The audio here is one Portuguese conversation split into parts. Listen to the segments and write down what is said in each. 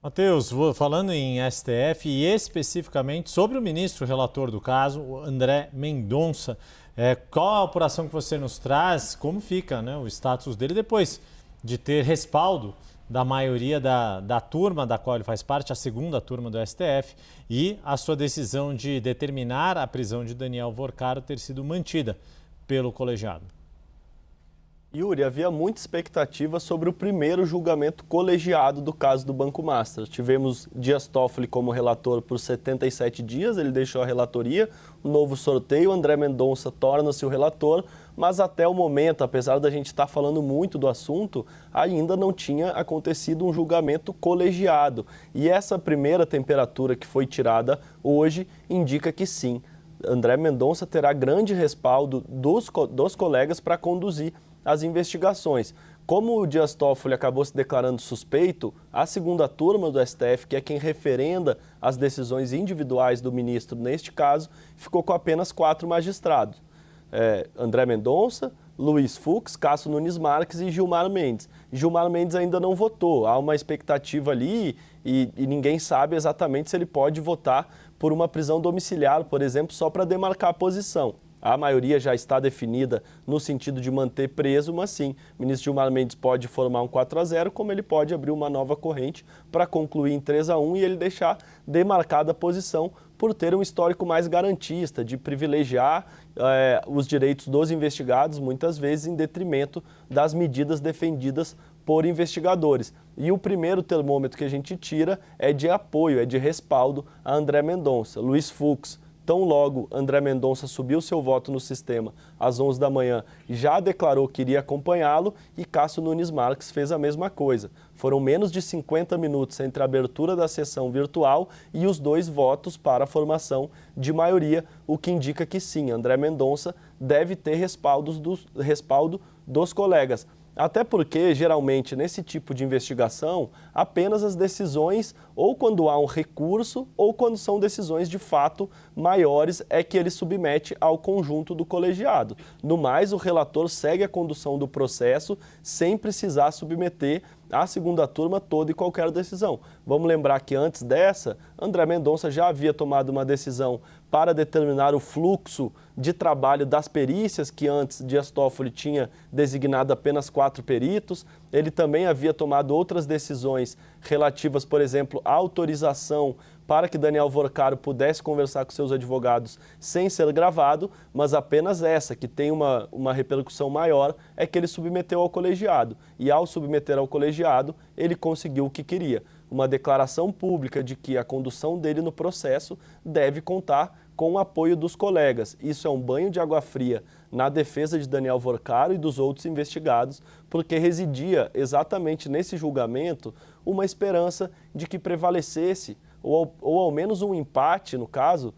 Matheus, falando em STF e especificamente sobre o ministro relator do caso, o André Mendonça, qual a apuração que você nos traz? Como fica, né, o status dele depois de ter respaldo da maioria da turma da qual ele faz parte, a segunda turma do STF, e a sua decisão de determinar a prisão de Daniel Vorcaro ter sido mantida pelo colegiado? Yuri, havia muita expectativa sobre o primeiro julgamento colegiado do caso do Banco Master. Tivemos Dias Toffoli como relator por 77 dias, ele deixou a relatoria, um novo sorteio, André Mendonça torna-se o relator, mas até o momento, apesar da gente estar falando muito do assunto, ainda não tinha acontecido um julgamento colegiado. E essa primeira temperatura que foi tirada hoje indica que sim, André Mendonça terá grande respaldo dos colegas para conduzir as investigações. Como o Dias Toffoli acabou se declarando suspeito, a segunda turma do STF, que é quem referenda as decisões individuais do ministro neste caso, ficou com apenas 4 magistrados. André Mendonça, Luiz Fux, Cássio Nunes Marques e Gilmar Mendes. Gilmar Mendes ainda não votou, há uma expectativa ali e ninguém sabe exatamente se ele pode votar por uma prisão domiciliar, por exemplo, só para demarcar a posição. A maioria já está definida no sentido de manter preso, mas sim, o ministro Gilmar Mendes pode formar um 4-0, como ele pode abrir uma nova corrente para concluir em 3-1 e ele deixar demarcada a posição por ter um histórico mais garantista, de privilegiar os direitos dos investigados, muitas vezes em detrimento das medidas defendidas por investigadores. E o primeiro termômetro que a gente tira é de apoio, é de respaldo a André Mendonça. Luiz Fux, tão logo André Mendonça subiu seu voto no sistema às 11 da manhã, já declarou que iria acompanhá-lo e Cássio Nunes Marques fez a mesma coisa. Foram menos de 50 minutos entre a abertura da sessão virtual e os 2 votos para a formação de maioria, o que indica que sim, André Mendonça deve ter respaldo dos colegas. Até porque, geralmente, nesse tipo de investigação, apenas as decisões, ou quando há um recurso, ou quando são decisões de fato maiores, é que ele submete ao conjunto do colegiado. No mais, o relator segue a condução do processo sem precisar submeter à segunda turma toda e qualquer decisão. Vamos lembrar que antes dessa, André Mendonça já havia tomado uma decisão para determinar o fluxo de trabalho das perícias, que antes Dias Toffoli tinha designado apenas 4 peritos. Ele também havia tomado outras decisões relativas, por exemplo, à autorização para que Daniel Vorcaro pudesse conversar com seus advogados sem ser gravado, mas apenas essa, que tem uma repercussão maior, é que ele submeteu ao colegiado. E ao submeter ao colegiado, ele conseguiu o que queria. Uma declaração pública de que a condução dele no processo deve contar com o apoio dos colegas. Isso é um banho de água fria na defesa de Daniel Vorcaro e dos outros investigados, porque residia exatamente nesse julgamento uma esperança de que prevalecesse, ou ao menos um empate no caso,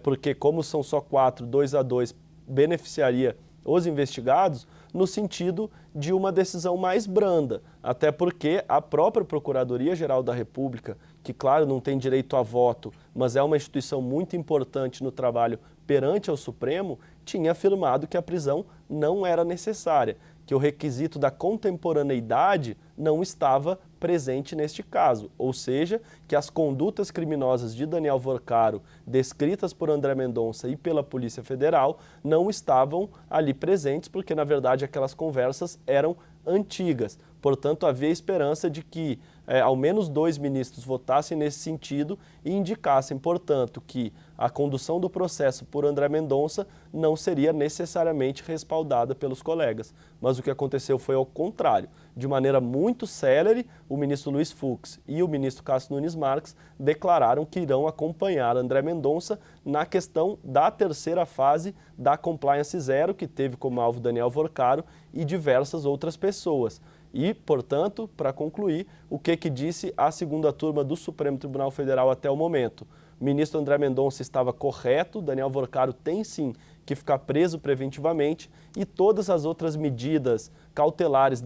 porque como são só 4, 2-2 beneficiaria os investigados, no sentido de uma decisão mais branda, até porque a própria Procuradoria-Geral da República, que claro não tem direito a voto, mas é uma instituição muito importante no trabalho perante ao Supremo, tinha afirmado que a prisão não era necessária, que o requisito da contemporaneidade não estava presente neste caso, ou seja, que as condutas criminosas de Daniel Vorcaro, descritas por André Mendonça e pela Polícia Federal, não estavam ali presentes, porque na verdade aquelas conversas eram antigas. Portanto, havia esperança de que ao menos 2 ministros votassem nesse sentido e indicassem, portanto, que a condução do processo por André Mendonça não seria necessariamente respaldada pelos colegas. Mas o que aconteceu foi ao contrário. De maneira muito célere, o ministro Luiz Fux e o ministro Cássio Nunes Marques declararam que irão acompanhar André Mendonça na questão da terceira fase da Compliance Zero, que teve como alvo Daniel Vorcaro e diversas outras pessoas. E, portanto, para concluir, o que disse a segunda turma do Supremo Tribunal Federal até o momento? O ministro André Mendonça estava correto, Daniel Vorcaro tem sim que ficar preso preventivamente e todas as outras medidas cautelares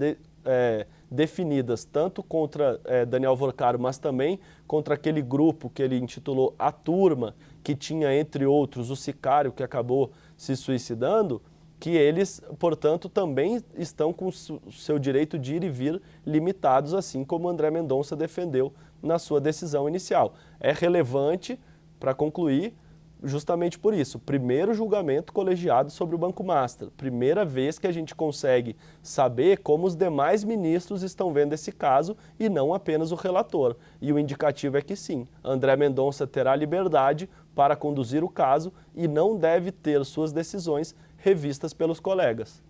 definidas, tanto contra Daniel Vorcaro, mas também contra aquele grupo que ele intitulou A Turma, que tinha, entre outros, o sicário que acabou se suicidando, que eles, portanto, também estão com o seu direito de ir e vir limitados, assim como André Mendonça defendeu na sua decisão inicial. É relevante, para concluir, justamente por isso, primeiro julgamento colegiado sobre o Banco Master, primeira vez que a gente consegue saber como os demais ministros estão vendo esse caso e não apenas o relator. E o indicativo é que sim, André Mendonça terá liberdade para conduzir o caso e não deve ter suas decisões revistas pelos colegas.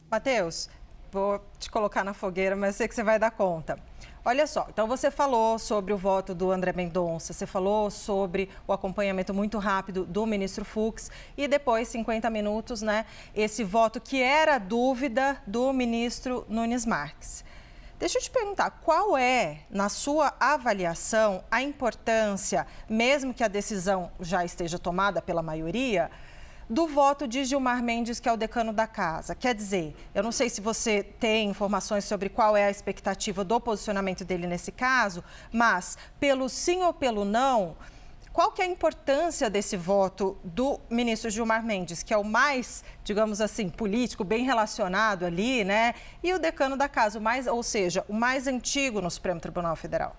Matheus, vou te colocar na fogueira, mas sei que você vai dar conta. Olha só, então você falou sobre o voto do André Mendonça, você falou sobre o acompanhamento muito rápido do ministro Fux e depois, 50 minutos, né, esse voto que era dúvida do ministro Nunes Marques. Deixa eu te perguntar, qual é, na sua avaliação, a importância, mesmo que a decisão já esteja tomada pela maioria, do voto de Gilmar Mendes, que é o decano da casa? Quer dizer, eu não sei se você tem informações sobre qual é a expectativa do posicionamento dele nesse caso, mas pelo sim ou pelo não, qual que é a importância desse voto do ministro Gilmar Mendes, que é o mais, digamos assim, político, bem relacionado ali, né? E o decano da casa, ou seja, o mais antigo no Supremo Tribunal Federal?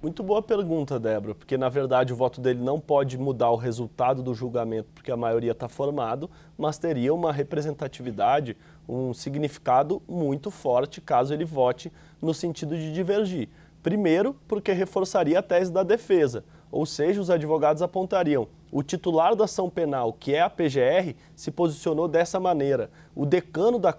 Muito boa pergunta, Débora, porque na verdade o voto dele não pode mudar o resultado do julgamento, porque a maioria está formado, mas teria uma representatividade, um significado muito forte caso ele vote no sentido de divergir. Primeiro, porque reforçaria a tese da defesa, ou seja, os advogados apontariam: o titular da ação penal, que é a PGR, se posicionou dessa maneira. O decano da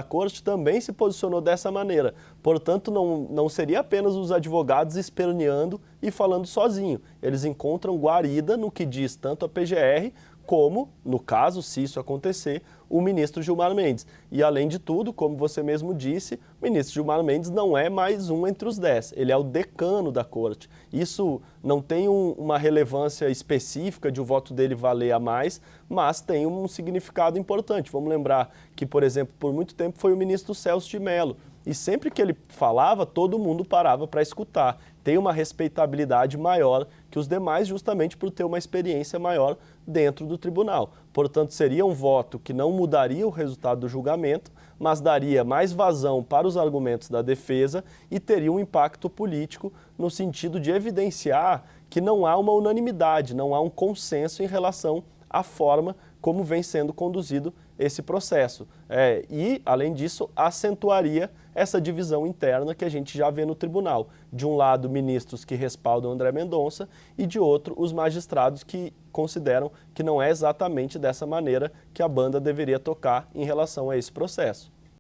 corte também se posicionou dessa maneira. Portanto, não seria apenas os advogados esperneando e falando sozinho. Eles encontram guarida no que diz tanto a PGR como, no caso, se isso acontecer, o ministro Gilmar Mendes. E, além de tudo, como você mesmo disse, o ministro Gilmar Mendes não é mais um entre os 10, ele é o decano da corte. Isso não tem uma relevância específica de o voto dele valer a mais, mas tem um significado importante. Vamos lembrar que, por exemplo, por muito tempo foi o ministro Celso de Mello, e sempre que ele falava, todo mundo parava para escutar. Tem uma respeitabilidade maior que os demais, justamente por ter uma experiência maior dentro do tribunal. Portanto, seria um voto que não mudaria o resultado do julgamento, mas daria mais vazão para os argumentos da defesa e teria um impacto político no sentido de evidenciar que não há uma unanimidade, não há um consenso em relação à forma como vem sendo conduzido esse processo. E, além disso, acentuaria essa divisão interna que a gente já vê no tribunal. De um lado, ministros que respaldam André Mendonça e, de outro, os magistrados que consideram que não é exatamente dessa maneira que a banda deveria tocar em relação a esse processo.